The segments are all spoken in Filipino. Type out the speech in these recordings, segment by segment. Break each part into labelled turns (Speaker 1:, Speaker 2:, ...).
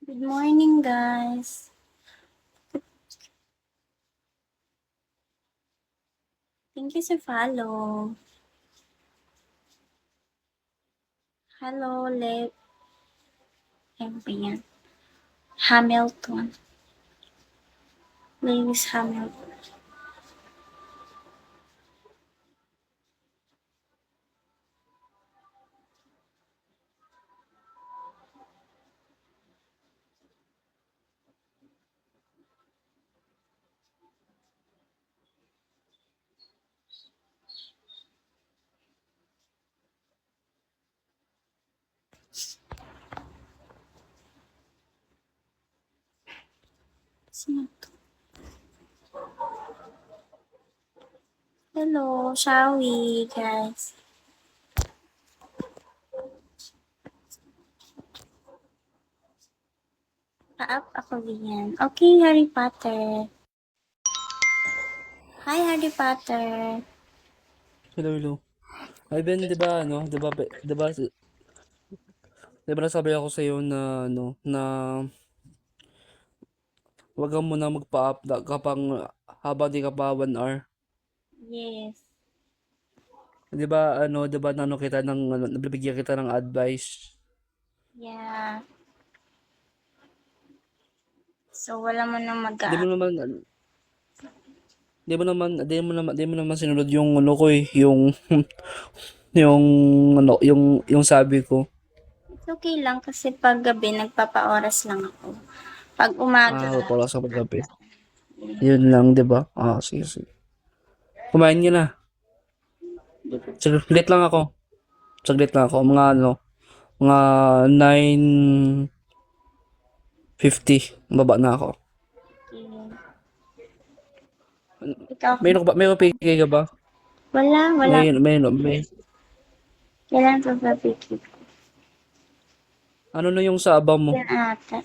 Speaker 1: Good morning, guys. Thank you sa follow. Hello, ano ba yan? Hamilton. Lewis Hamilton. Sino to? Hello, shall we, guys? Pa-up ako diyan. Okay, Harry Potter. Hi, Harry Potter.
Speaker 2: Hello. Ay, Ben, di ba, nasabi ako sa iyo na, wag ka muna magpa-up habang di ka pa 1 hour.
Speaker 1: Yes.
Speaker 2: Di ba, nabibigyan kita ng advice.
Speaker 1: Yeah. So, wala mo nang
Speaker 2: Di mo naman, di mo naman sinunod yung ano ko yung, yung, yung sabi ko.
Speaker 1: It's okay lang kasi pag gabi, nagpapa-oras lang ako. Pag umaga,
Speaker 2: Para sa paggabi. Yun lang, di ba? Sige. Kumain niyo na. Saglit lang ako. Mga 9:50. Baba na ako.
Speaker 1: ikaw,
Speaker 2: May PK ka ba?
Speaker 1: wala.
Speaker 2: May.
Speaker 1: Kailan pa ba pikit?
Speaker 2: Ano na yung sa abang mo?
Speaker 1: Yan ata.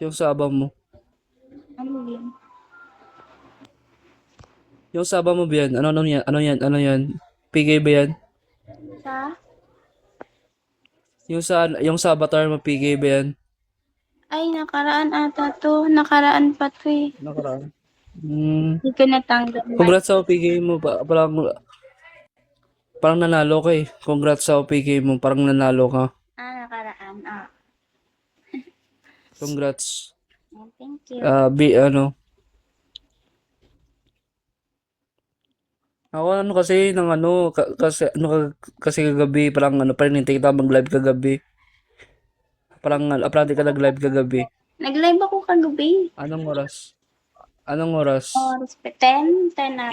Speaker 2: Yung sa abang mo.
Speaker 1: Ano yun?
Speaker 2: Yung sa abang mo ba yan? Ano yan? PK ba yan?
Speaker 1: Sa?
Speaker 2: Yung sa avatar mo, PK ba yan?
Speaker 1: Ay, nakaraan ata to. Nakaraan pa to eh.
Speaker 2: Nakaraan.
Speaker 1: Hindi ko natanggal.
Speaker 2: Congrats sa PK mo. Parang nanalo ka eh. Congrats sa PK mo. Parang nanalo ka.
Speaker 1: Nakaraan.
Speaker 2: Congrats.
Speaker 1: Thank you.
Speaker 2: Ako kasi kasi kagabi parang parang hintay kita mag-live kagabi. Parang di ka nag-live kagabi.
Speaker 1: Nag-live ako kagabi.
Speaker 2: Anong oras? Anong oras?
Speaker 1: Oras pa. 10 na.